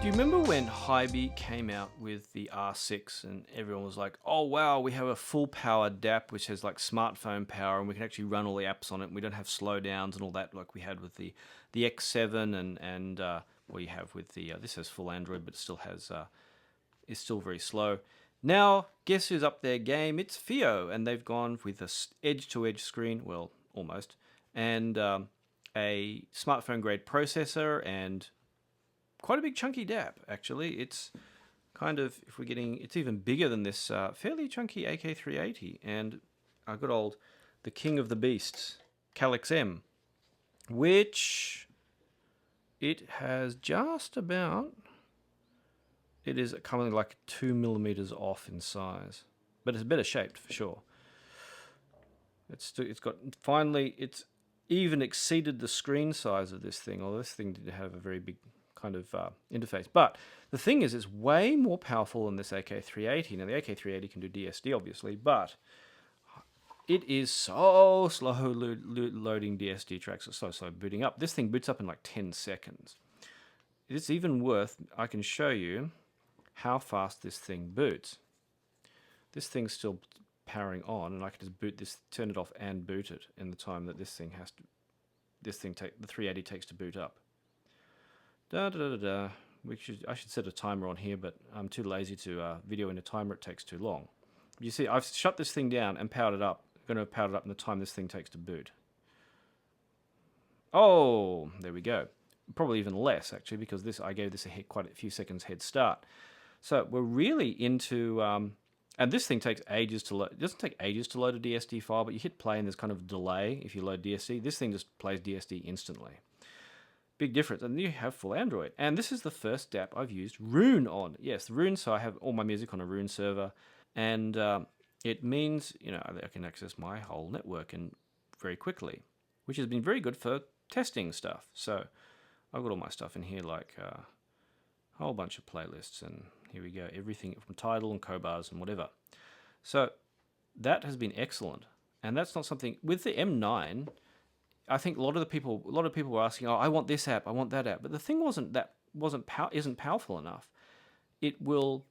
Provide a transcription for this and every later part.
Do you remember when Hybe came out with the R6 and everyone was like, oh wow, we have a full power DAP which has like smartphone power and we can actually run all the apps on it and we don't have slowdowns and all that like we had with the X7 and what you have with the, this has full Android but still has, is still very slow. Now, guess who's up their game? It's FiiO, and they've gone with a edge-to-edge screen, well, almost, and a smartphone-grade processor and quite a big chunky DAP, actually. It's kind of, if we're getting, it's even bigger than this fairly chunky AK380, and our good old, the king of the beasts, Calyx M, which it has just about, it is coming like 2mm off in size, but it's better shaped for sure. It's got, finally, it's even exceeded the screen size of this thing, although this thing did have a very big kind of interface. But the thing is, it's way more powerful than this AK380. Now, the AK380 can do DSD, obviously, but it is so slow loading DSD tracks. It's so slow booting up. This thing boots up in like 10 seconds. It's even worth, I can show you how fast this thing boots. This thing's still powering on, and I can just boot this, turn it off and boot it in the time that this thing has to, the 380 takes to boot up. I should set a timer on here, but I'm too lazy to video in a timer. It takes too long. You see, I've shut this thing down and powered it up. I'm going to power it up in the time this thing takes to boot. Oh, there we go. Probably even less, actually, because this I gave this quite a few seconds head start. So we're really into, and this thing takes ages to load. It doesn't take ages to load a DSD file, but you hit play and there's kind of a delay if you load DSD. This thing just plays DSD instantly. Big difference, and you have full Android. And this is the first DAP I've used Rune on. Yes, Rune, so I have all my music on a Rune server, and it means, you know, I can access my whole network and very quickly, which has been very good for testing stuff. So I've got all my stuff in here, like a whole bunch of playlists, and here we go, everything from Tidal and Cobars and whatever. So that has been excellent, and that's not something with the M9. I think a lot of people were asking, "Oh, I want this app, I want that app," but the thing isn't powerful enough. It will,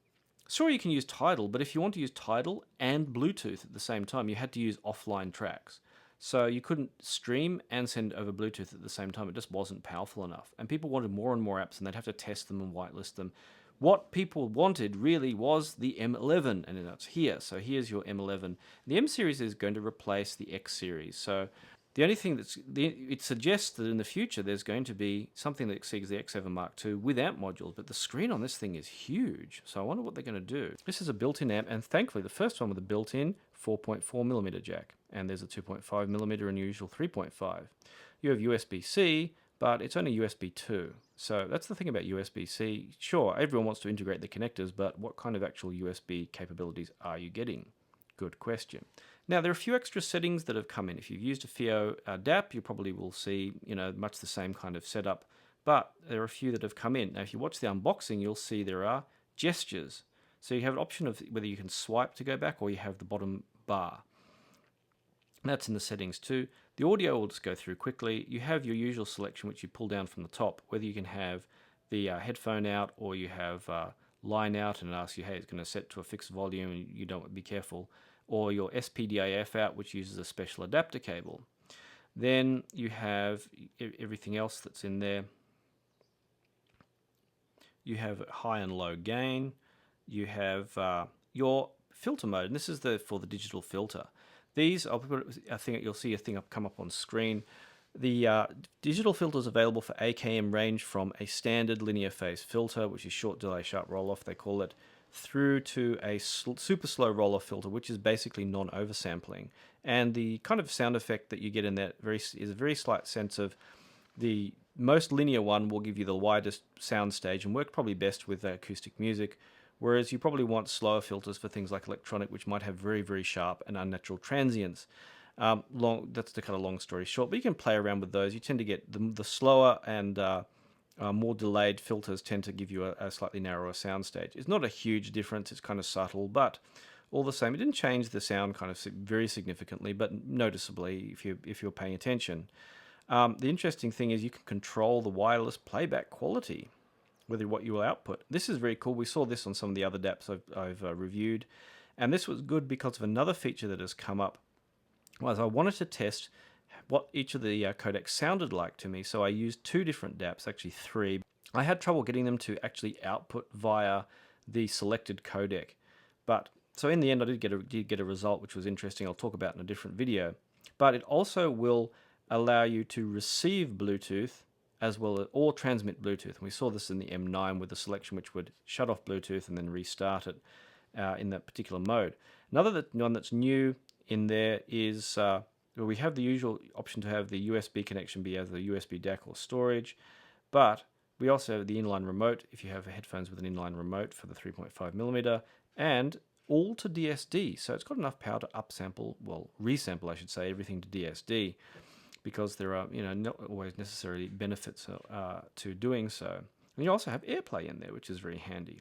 sure, you can use Tidal, but if you want to use Tidal and Bluetooth at the same time, you had to use offline tracks. So you couldn't stream and send over Bluetooth at the same time. It just wasn't powerful enough, and people wanted more and more apps, and they'd have to test them and whitelist them. What people wanted really was the M11, and that's here. So here's your M11. The M series is going to replace the X series. So the only thing it suggests that in the future there's going to be something that exceeds the X7 Mark II with amp modules, but the screen on this thing is huge. So I wonder what they're going to do. This is a built-in amp, and thankfully the first one with a built-in 4.4mm jack, and there's a 2.5mm and usual 3.5. You have USB-C, but it's only USB 2. So that's the thing about USB-C. Sure, everyone wants to integrate the connectors, but what kind of actual USB capabilities are you getting? Good question. Now, there are a few extra settings that have come in. If you've used a FiiO DAP, you probably will see, you know, much the same kind of setup, but there are a few that have come in. Now, if you watch the unboxing, you'll see there are gestures. So you have an option of whether you can swipe to go back or you have the bottom bar. That's in the settings too. The audio will just go through quickly. You have your usual selection, which you pull down from the top, whether you can have the headphone out or you have line out, and it asks you, hey, it's going to set to a fixed volume and you don't be careful, or your SPDIF out, which uses a special adapter cable. Then you have everything else that's in there. You have high and low gain. You have your filter mode, and this is for the digital filter. These, I think you'll see a thing come up on screen. The digital filters available for AKM range from a standard linear phase filter, which is short delay, sharp roll off, they call it, through to a super slow roll-off filter, which is basically non-oversampling. And the kind of sound effect that you get in that is a very slight sense of the most linear one will give you the widest sound stage and work probably best with acoustic music, whereas you probably want slower filters for things like electronic, which might have very, very sharp and unnatural transients. That's the kind of long story short, but you can play around with those. You tend to get the slower and more delayed filters tend to give you a slightly narrower sound stage. It's not a huge difference, it's kind of subtle, but all the same, it didn't change the sound kind of very significantly, but noticeably if you're paying attention. The interesting thing is you can control the wireless playback quality, what you will output. This is very cool. We saw this on some of the other DAPs I've reviewed, and this was good because of another feature that has come up. Was I wanted to test what each of the codecs sounded like to me, so I used 2 different DAPs, actually 3. I had trouble getting them to actually output via the selected codec, but so in the end I did get a result which was interesting. I'll talk about in a different video. But it also will allow you to receive Bluetooth as well as or transmit Bluetooth. And we saw this in the M9 with the selection which would shut off Bluetooth and then restart it in that particular mode. Another one that's new in there is we have the usual option to have the USB connection be either USB DAC or storage, but we also have the inline remote if you have headphones with an inline remote for the 3.5mm, and all to DSD. So it's got enough power to upsample, well, resample, I should say, everything to DSD, because there are, not always necessarily benefits to doing so. And you also have AirPlay in there, which is very handy.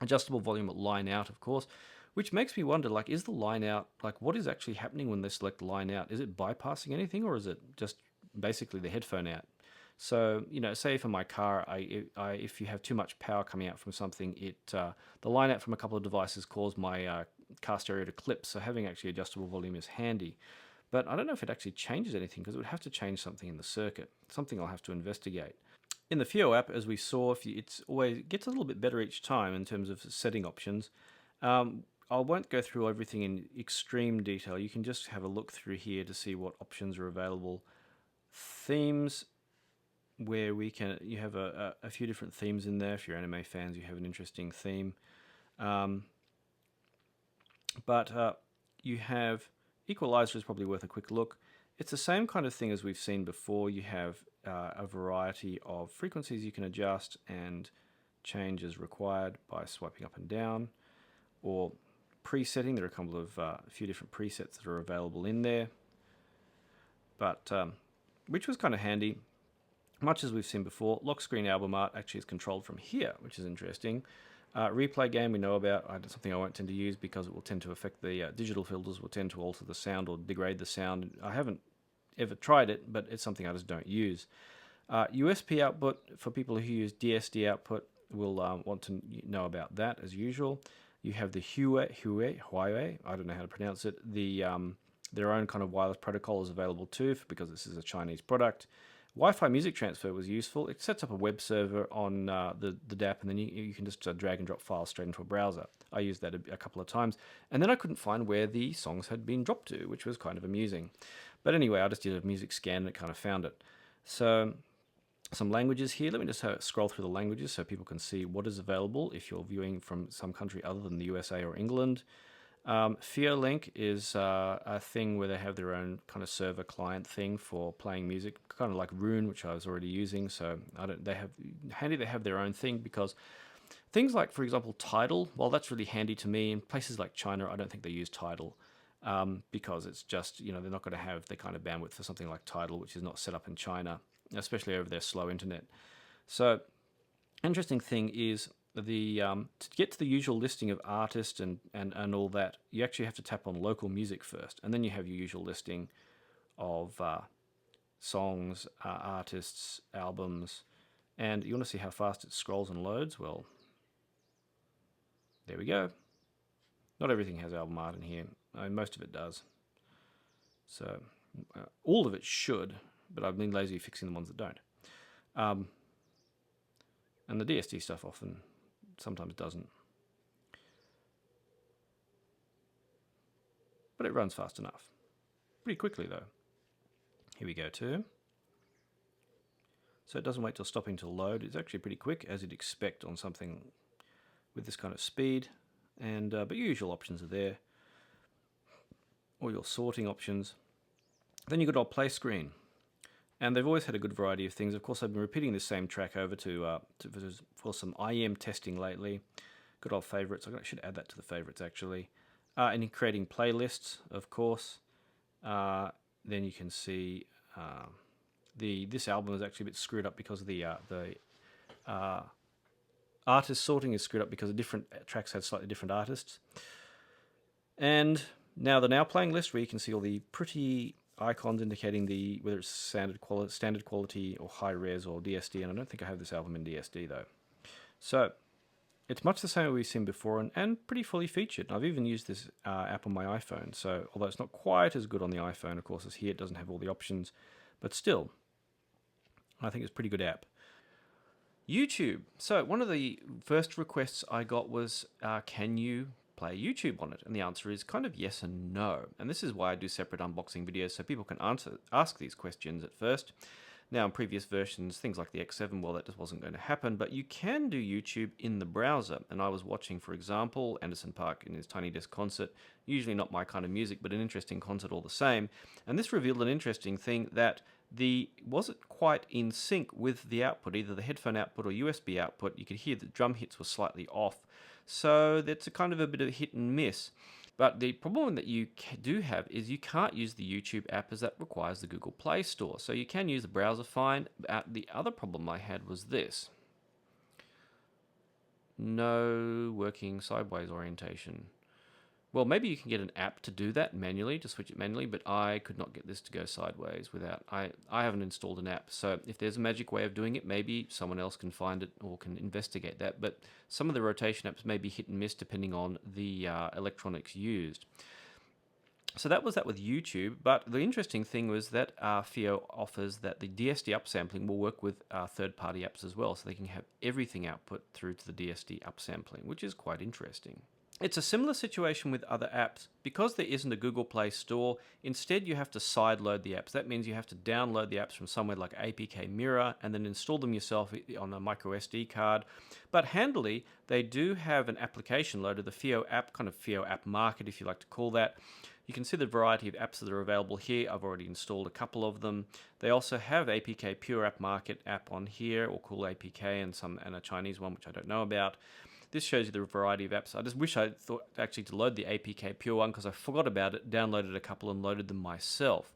Adjustable volume at line out, of course, which makes me wonder, is the line out, what is actually happening when they select line out? Is it bypassing anything, or is it just basically the headphone out? So, say for my car, if you have too much power coming out from something, the line out from a couple of devices cause my car stereo to clip. So having actually adjustable volume is handy. But I don't know if it actually changes anything, because it would have to change something in the circuit, something I'll have to investigate. In the FiiO app, as we saw, it gets a little bit better each time in terms of setting options. I won't go through everything in extreme detail. You can just have a look through here to see what options are available. Themes, where you have a few different themes in there. If you're anime fans, you have an interesting theme. But you have equalizer is probably worth a quick look. It's the same kind of thing as we've seen before. You have a variety of frequencies you can adjust and change as required by swiping up and down, or presetting. There are a few different presets that are available in there, but which was kind of handy. Much as we've seen before, lock screen album art actually is controlled from here, which is interesting. Replay game we know about. It's something I won't tend to use because it will tend to affect the digital filters, will tend to alter the sound or degrade the sound. I haven't ever tried it, but it's something I just don't use. USB output, for people who use DSD output, will want to know about that as usual. You have the FiiO, I don't know how to pronounce it. Their own kind of wireless protocol is available too, because this is a Chinese product. Wi-Fi music transfer was useful. It sets up a web server on the DAP, and then you can just drag and drop files straight into a browser. I used that a couple of times, and then I couldn't find where the songs had been dropped to, which was kind of amusing. But anyway, I just did a music scan and it kind of found it. So some languages here. Let me just scroll through the languages so people can see what is available if you're viewing from some country other than the USA or England. FiiO Link is a thing where they have their own kind of server client thing for playing music, kind of like Rune, which I was already using. So they have their own thing, because things like, for example, Tidal, while that's really handy to me, in places like China, I don't think they use Tidal, because it's just, they're not going to have the kind of bandwidth for something like Tidal, which is not set up in China, especially over their slow internet. So, interesting thing is, to get to the usual listing of artists and all that, you actually have to tap on local music first, and then you have your usual listing of songs, artists, albums, and you want to see how fast it scrolls and loads. Well, there we go. Not everything has album art in here. Most of it does. So all of it should, but I've been lazy fixing the ones that don't. And the DSD stuff sometimes doesn't. But it runs fast enough. Pretty quickly though. Here we go too. So it doesn't wait till stopping to load. It's actually pretty quick, as you'd expect on something with this kind of speed. And but your usual options are there. Or your sorting options. Then you've got our play screen. And they've always had a good variety of things. Of course, I've been repeating this same track over for some IEM testing lately. Good old favorites. I should add that to the favorites, actually. And in creating playlists, of course. Then you can see this album is actually a bit screwed up because of the artist sorting is screwed up because the different tracks had slightly different artists. And now the now playing list, where you can see all the pretty icons indicating whether it's standard quality or high res or DSD, and I don't think I have this album in DSD though. So it's much the same as we've seen before, and pretty fully featured. I've even used this app on my iPhone. So although it's not quite as good on the iPhone, of course, as here, it doesn't have all the options, but still, I think it's a pretty good app. YouTube. So one of the first requests I got was, can you play YouTube on it? And the answer is kind of yes and no. And this is why I do separate unboxing videos, so people can ask these questions at first. Now, in previous versions, things like the X7, well, that just wasn't going to happen, but you can do YouTube in the browser. And I was watching, for example, Anderson .Paak in his Tiny Desk concert, usually not my kind of music, but an interesting concert all the same. And this revealed an interesting thing, that wasn't quite in sync with the output, either the headphone output or USB output. You could hear the drum hits were slightly off. So that's a kind of a bit of a hit and miss. But the problem that you do have is you can't use the YouTube app, as that requires the Google Play Store. So you can use the browser fine. The other problem I had was this. No working sideways orientation. Well, maybe you can get an app to do that manually, to switch it manually, but I could not get this to go sideways without... I haven't installed an app, so if there's a magic way of doing it, maybe someone else can find it or can investigate that, but some of the rotation apps may be hit and miss depending on the electronics used. So that was that with YouTube, but the interesting thing was that FiiO offers that the DSD upsampling will work with third-party apps as well, so they can have everything output through to the DSD upsampling, which is quite interesting. It's a similar situation with other apps. Because there isn't a Google Play Store, instead you have to sideload the apps. That means you have to download the apps from somewhere like APK Mirror and then install them yourself on a micro SD card. But handily, they do have an application loader, the FiiO app, kind of FiiO app market if you like to call that. You can see the variety of apps that are available here. I've already installed a couple of them. They also have APK Pure App Market app on here, or Cool APK, and a Chinese one which I don't know about. This shows you the variety of apps. I just wish I thought actually to load the APK Pure one, because I forgot about it, downloaded a couple and loaded them myself.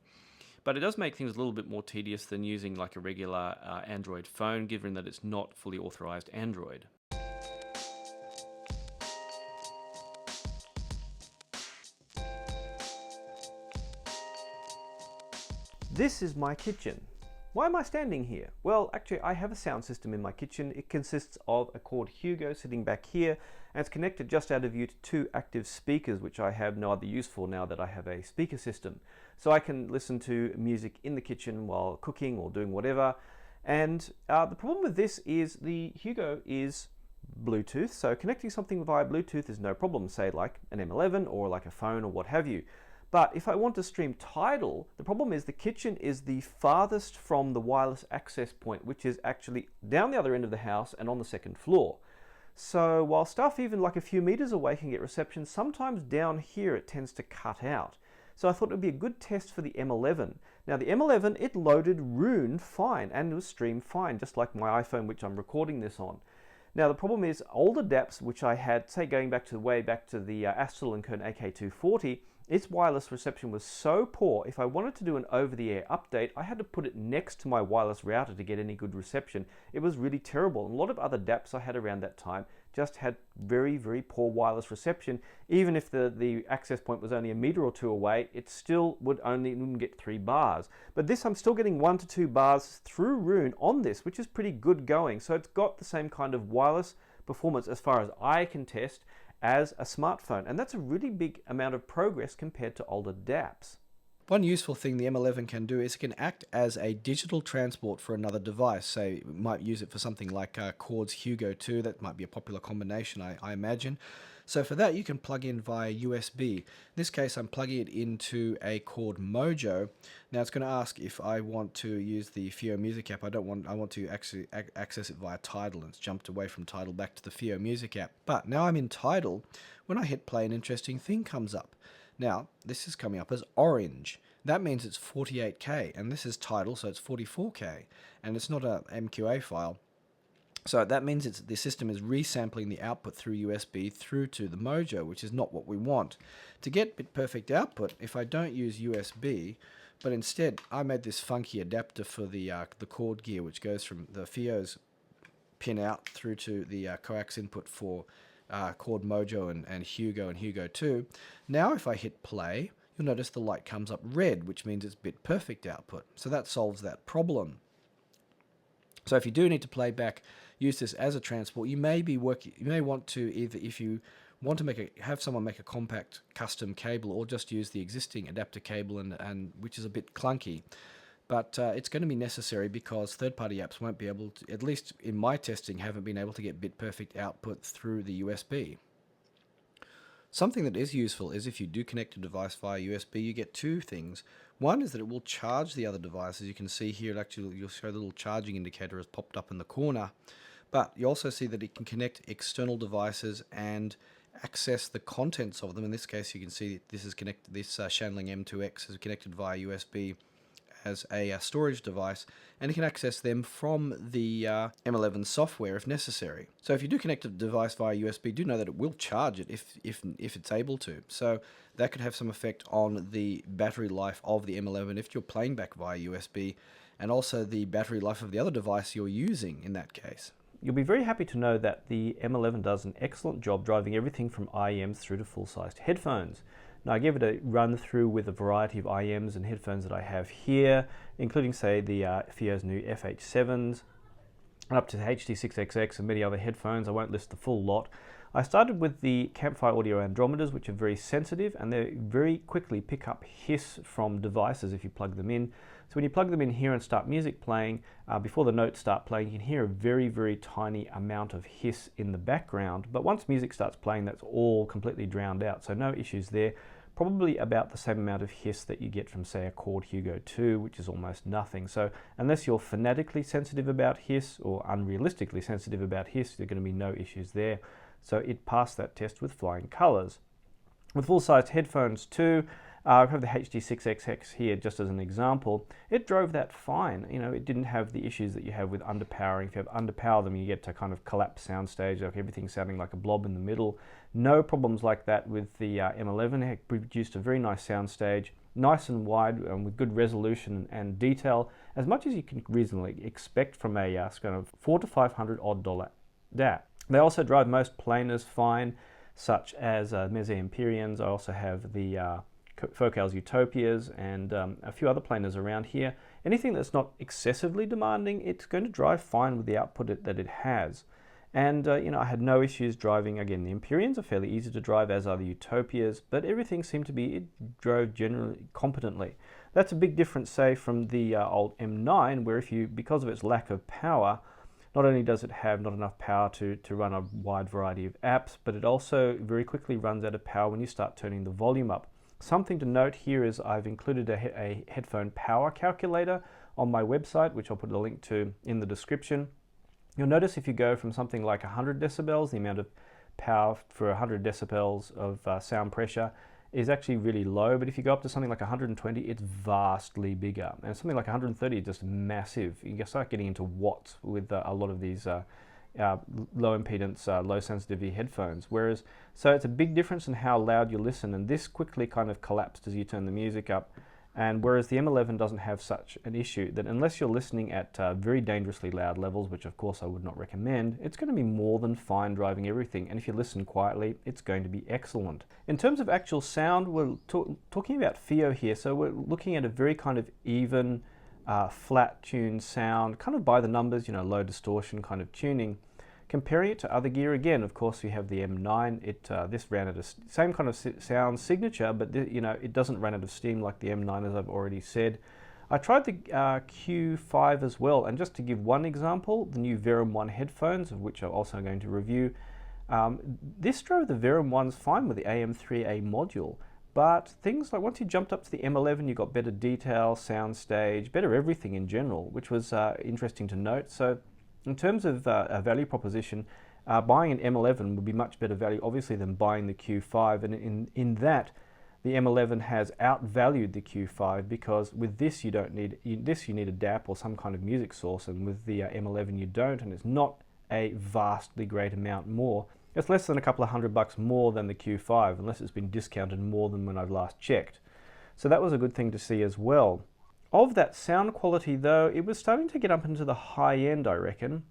But it does make things a little bit more tedious than using like a regular Android phone, given that it's not fully authorized Android. This is my kitchen. Why am I standing here? Well, actually, I have a sound system in my kitchen. It consists of a Cord Hugo sitting back here, and it's connected just out of view to two active speakers, which I have no other use for now that I have a speaker system. So I can listen to music in the kitchen while cooking or doing whatever. And the problem with this is the Hugo is Bluetooth, so connecting something via Bluetooth is no problem, say like an M11 or like a phone or what have you. But if I want to stream Tidal, the problem is the kitchen is the farthest from the wireless access point, which is actually down the other end of the house and on the second floor. So while stuff even like a few meters away can get reception, sometimes down here it tends to cut out. So I thought it would be a good test for the M11. Now the M11, it loaded Rune fine and it was streamed fine, just like my iPhone, which I'm recording this on. Now the problem is older DAPs, which I had, say going back to way back to the Astral and Kern AK240, its wireless reception was so poor, if I wanted to do an over-the-air update, I had to put it next to my wireless router to get any good reception. It was really terrible. And a lot of other DAPs I had around that time just had very, very poor wireless reception. Even if the access point was only a meter or two away, it still wouldn't get 3 bars. But this, I'm still getting 1 to 2 bars through Rune on this, which is pretty good going. So it's got the same kind of wireless performance as far as I can test as a smartphone, and that's a really big amount of progress compared to older DAPs. One useful thing the M11 can do is it can act as a digital transport for another device. Say, you might use it for something like Chord's Hugo 2, that might be a popular combination, I imagine. So for that, you can plug in via USB. In this case, I'm plugging it into a Chord Mojo. Now it's going to ask if I want to use the FiiO Music app. I want to actually access it via Tidal, and it's jumped away from Tidal back to the FiiO Music app. But now I'm in Tidal. When I hit play, an interesting thing comes up. Now, this is coming up as orange. That means it's 48K, and this is Tidal, so it's 44K, and it's not a MQA file. So that means the system is resampling the output through USB through to the Mojo, which is not what we want. To get bit perfect output, if I don't use USB, but instead I made this funky adapter for the Chord gear, which goes from the FiiO's pin out through to the coax input for Chord Mojo and Hugo 2. Now if I hit play, you'll notice the light comes up red, which means it's bit perfect output. So that solves that problem. So if you do need to play back use this as a transport, you may want to either, if you want to have someone make a compact custom cable, or just use the existing adapter cable, and which is a bit clunky. But it's going to be necessary because third-party apps won't be able to, at least in my testing, haven't been able to get bit-perfect output through the USB. Something that is useful is if you do connect a device via USB, you get two things. One is that it will charge the other device. As you can see here, you'll show the little charging indicator has popped up in the corner. But you also see that it can connect external devices and access the contents of them. In this case, you can see this is connected. This Shanling M2X is connected via USB as a storage device, and you can access them from the M11 software if necessary. So if you do connect a device via USB, do know that it will charge it if it's able to. So that could have some effect on the battery life of the M11 if you're playing back via USB, and also the battery life of the other device you're using in that case. You'll be very happy to know that the M11 does an excellent job driving everything from IEMs through to full-sized headphones. Now, I give it a run through with a variety of IEMs and headphones that I have here, including, say, the FiiO's new FH7s, up to the HD6XX and many other headphones. I won't list the full lot. I started with the Campfire Audio Andrometers, which are very sensitive, and they very quickly pick up hiss from devices if you plug them in. So when you plug them in here and start music playing, before the notes start playing, you can hear a very, very tiny amount of hiss in the background. But once music starts playing, that's all completely drowned out, so no issues there. Probably about the same amount of hiss that you get from, say, a Chord Hugo 2, which is almost nothing. So unless you're fanatically sensitive about hiss or unrealistically sensitive about hiss, there are going to be no issues there. So it passed that test with flying colours. With full-sized headphones too, I have the HD6XX here just as an example. It drove that fine. You know, it didn't have the issues that you have with underpowering. If you have underpower them, you get to kind of collapse soundstage, like everything sounding like a blob in the middle. No problems like that with the M11. It produced a very nice soundstage, nice and wide, with good resolution and detail, as much as you can reasonably expect from a kind of $400 to $500 odd DAT. They also drive most planers fine, such as Meze Empyreans. I also have the Focal's Utopias and a few other planers around here. Anything that's not excessively demanding, it's going to drive fine with the output that it has. And you know, I had no issues driving. Again, the Empyreans are fairly easy to drive, as are the Utopias, but everything seemed to be, it drove generally competently. That's a big difference, say, from the old M9, where because of its lack of power, not only does it have not enough power to run a wide variety of apps, but it also very quickly runs out of power when you start turning the volume up. Something to note here is I've included a headphone power calculator on my website, which I'll put a link to in the description. You'll notice if you go from something like 100 decibels, the amount of power for 100 decibels of sound pressure is actually really low, but if you go up to something like 120, it's vastly bigger. And something like 130 is just massive. You start getting into watts with a lot of these low impedance, low sensitivity headphones. So it's a big difference in how loud you listen, and this quickly kind of collapsed as you turn the music up. And whereas the M11 doesn't have such an issue, that unless you're listening at very dangerously loud levels, which of course I would not recommend, it's going to be more than fine driving everything. And if you listen quietly, it's going to be excellent. In terms of actual sound, we're talking about FiiO here, so we're looking at a very kind of even, flat tuned sound, kind of by the numbers, you know, low distortion kind of tuning. Comparing it to other gear, again, of course, we have the M9. This ran at a same kind of sound signature, but you know, it doesn't run out of steam like the M9, as I've already said. I tried the Q5 as well, and just to give one example, the new Verum 1 headphones, of which I'm also going to review. This drove the Verum 1s fine with the AM3A module, but things like once you jumped up to the M11, you got better detail, sound stage, better everything in general, which was interesting to note. So in terms of a value proposition, buying an M11 would be much better value, obviously, than buying the Q5. And in that, the M11 has outvalued the Q5, because with this you don't need you need a DAP or some kind of music source, and with the M11 you don't, and it's not a vastly great amount more. It's less than a couple of $100 more than the Q5, unless it's been discounted more than when I've last checked. So that was a good thing to see as well. Of that sound quality though, it was starting to get up into the high end, I reckon.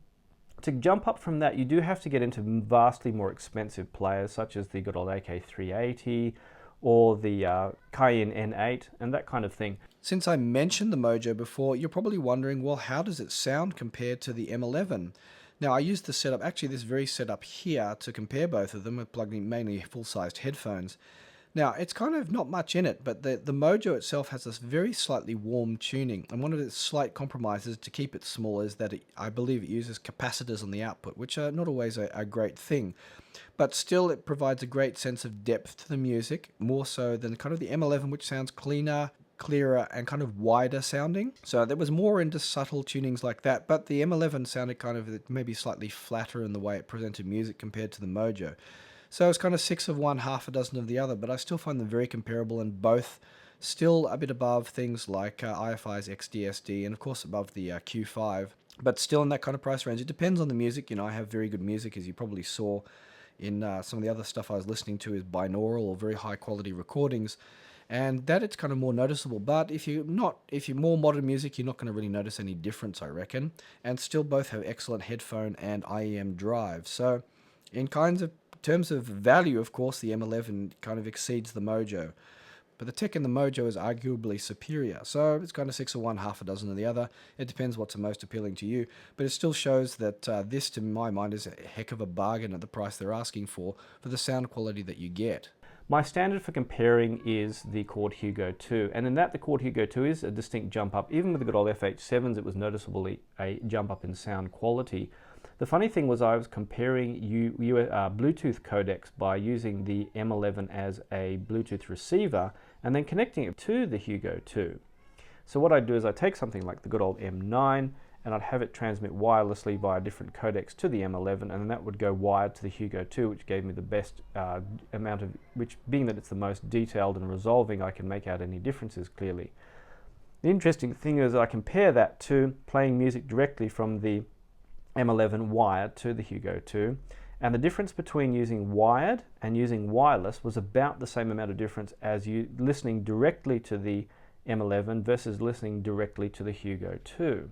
To jump up from that, you do have to get into vastly more expensive players, such as the good old AK380 or the Cayenne N8 and that kind of thing. Since I mentioned the Mojo before, you're probably wondering, well, how does it sound compared to the M11? Now I used the setup, actually this very setup here, to compare both of them. I plugged in mainly full-sized headphones. Now, it's kind of not much in it, but the Mojo itself has this very slightly warm tuning, and one of its slight compromises to keep it small is that I believe it uses capacitors on the output, which are not always a great thing. But still, it provides a great sense of depth to the music, more so than kind of the M11, which sounds cleaner, clearer, and kind of wider sounding. So there was more into subtle tunings like that, but the M11 sounded kind of maybe slightly flatter in the way it presented music compared to the Mojo. So it's kind of 6 of one, half a dozen of the other, but I still find them very comparable, and both still a bit above things like IFI's XDSD and of course above the Q5, but still in that kind of price range. It depends on the music. I have very good music, as you probably saw in some of the other stuff I was listening to is binaural or very high quality recordings, and that it's kind of more noticeable. But if you're more modern music, you're not going to really notice any difference, I reckon. And still both have excellent headphone and IEM drive. So in terms of value, of course, the M11 kind of exceeds the Mojo. But the tech in the Mojo is arguably superior. So it's kind of 6 of one, half a dozen of the other. It depends what's most appealing to you. But it still shows that this, to my mind, is a heck of a bargain at the price they're asking for the sound quality that you get. My standard for comparing is the Chord Hugo 2, and in that the Chord Hugo 2 is a distinct jump up. Even with the good old FH7s, it was noticeably a jump up in sound quality. The funny thing was I was comparing Bluetooth codecs by using the M11 as a Bluetooth receiver and then connecting it to the Hugo 2. So what I'd do is I'd take something like the good old M9 and I'd have it transmit wirelessly via different codecs to the M11, and then that would go wired to the Hugo 2, which gave me the best amount of, which being that it's the most detailed and resolving, I can make out any differences clearly. The interesting thing is that I compare that to playing music directly from the M11 wired to the Hugo 2, and the difference between using wired and using wireless was about the same amount of difference as you listening directly to the M11 versus listening directly to the Hugo 2.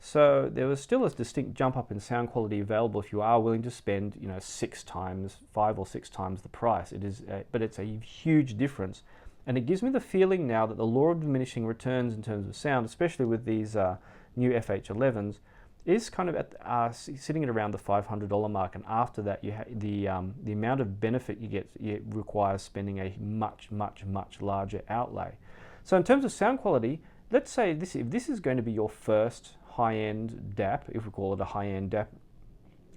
So there was still a distinct jump up in sound quality available if you are willing to spend 5 or 6 times the price. It is, but it's a huge difference, and it gives me the feeling now that the law of diminishing returns in terms of sound, especially with these new FH11s, is kind of sitting at around the $500 mark, and after that, the amount of benefit you get requires spending a much larger outlay. So in terms of sound quality, let's say if this is going to be your first high-end DAP, if we call it a high-end DAP,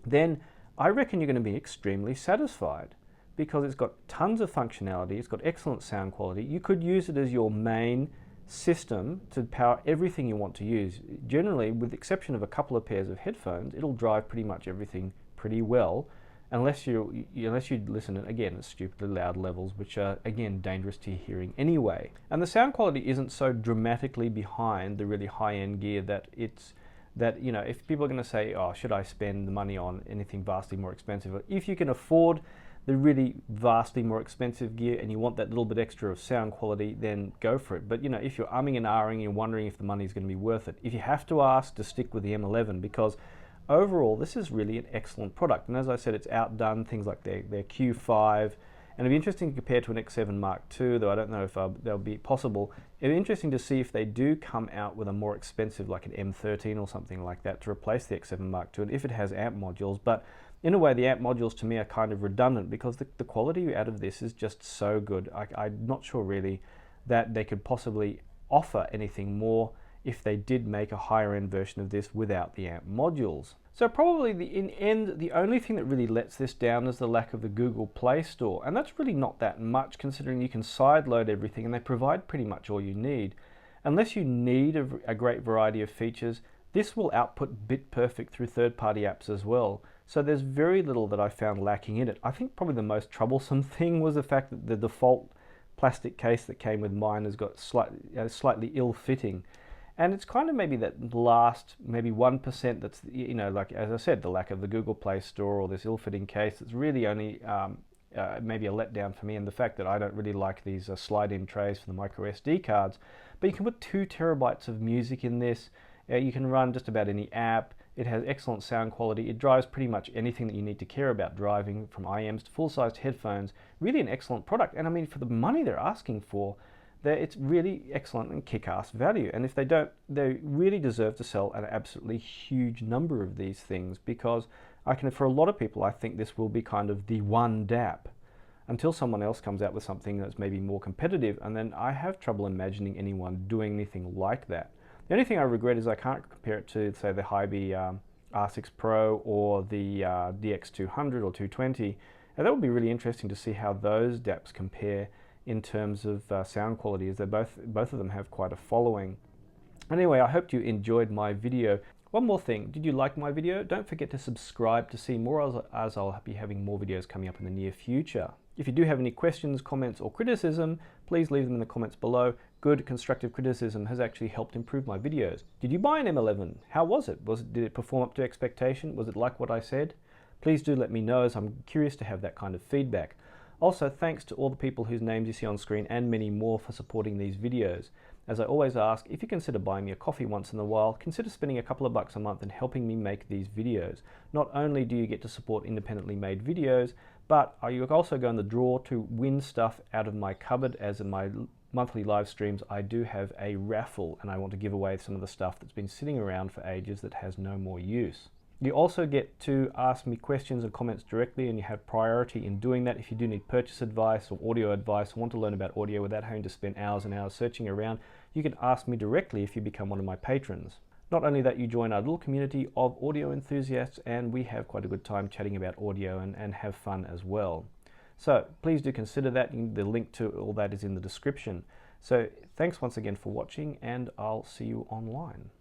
then I reckon you're going to be extremely satisfied because it's got tons of functionality, it's got excellent sound quality. You could use it as your main system to power everything you want to use. Generally, with the exception of a couple of pairs of headphones, it'll drive pretty much everything pretty well, unless you listen again at stupidly loud levels, which are again dangerous to your hearing anyway. And the sound quality isn't so dramatically behind the really high-end gear that if people are going to say, oh, should I spend the money on anything vastly more expensive? If you can afford the really vastly more expensive gear and you want that little bit extra of sound quality, then go for it. But if you're umming and ahhing and you're wondering if the money is going to be worth it, if you have to ask, to stick with the M11, because overall this is really an excellent product. And as I said, it's outdone things like their Q5, and it'd be interesting to compare to an X7 Mark II, though I don't know if they'll be possible. It'd be interesting to see if they do come out with a more expensive, like an M13 or something like that, to replace the X7 Mark II, and if it has amp modules. But in a way, the amp modules to me are kind of redundant because the quality out of this is just so good. I'm not sure really that they could possibly offer anything more if they did make a higher end version of this without the amp modules. So probably in end, the only thing that really lets this down is the lack of the Google Play Store, and that's really not that much considering you can sideload everything and they provide pretty much all you need. Unless you need a great variety of features, this will output bit perfect through third-party apps as well. So there's very little that I found lacking in it. I think probably the most troublesome thing was the fact that the default plastic case that came with mine has got slightly ill-fitting. And it's kind of maybe that last, maybe 1% that's, like as I said, the lack of the Google Play Store or this ill-fitting case that's really only maybe a letdown for me, and the fact that I don't really like these slide-in trays for the micro SD cards. But you can put 2 terabytes of music in this. You can run just about any app. It has excellent sound quality. It drives pretty much anything that you need to care about driving, from IEMs to full-sized headphones. Really an excellent product. And I mean, for the money they're asking for, it's really excellent and kick-ass value. And if they don't, they really deserve to sell an absolutely huge number of these things, because for a lot of people, I think this will be kind of the one DAP until someone else comes out with something that's maybe more competitive, and then I have trouble imagining anyone doing anything like that. The only thing I regret is I can't compare it to, say, the Hibi R6 Pro or the DX200 or 220. And that would be really interesting to see how those DAPs compare in terms of sound quality, as they both of them have quite a following. Anyway, I hope you enjoyed my video. One more thing, did you like my video? Don't forget to subscribe to see more, as I'll be having more videos coming up in the near future. If you do have any questions, comments, or criticism, please leave them in the comments below. Good constructive criticism has actually helped improve my videos. Did you buy an M11? How was it? Did it perform up to expectation? Was it like what I said? Please do let me know, as I'm curious to have that kind of feedback. Also, thanks to all the people whose names you see on screen and many more for supporting these videos. As I always ask, if you consider buying me a coffee once in a while, consider spending a couple of bucks a month and helping me make these videos. Not only do you get to support independently made videos, but you also go in the draw to win stuff out of my cupboard. As in my monthly live streams, I do have a raffle, and I want to give away some of the stuff that's been sitting around for ages that has no more use. You also get to ask me questions and comments directly, and you have priority in doing that. If you do need purchase advice or audio advice, or want to learn about audio without having to spend hours and hours searching around, you can ask me directly if you become one of my patrons. Not only that, you join our little community of audio enthusiasts, and we have quite a good time chatting about audio and have fun as well. So please do consider that. The link to all that is in the description. So thanks once again for watching, and I'll see you online.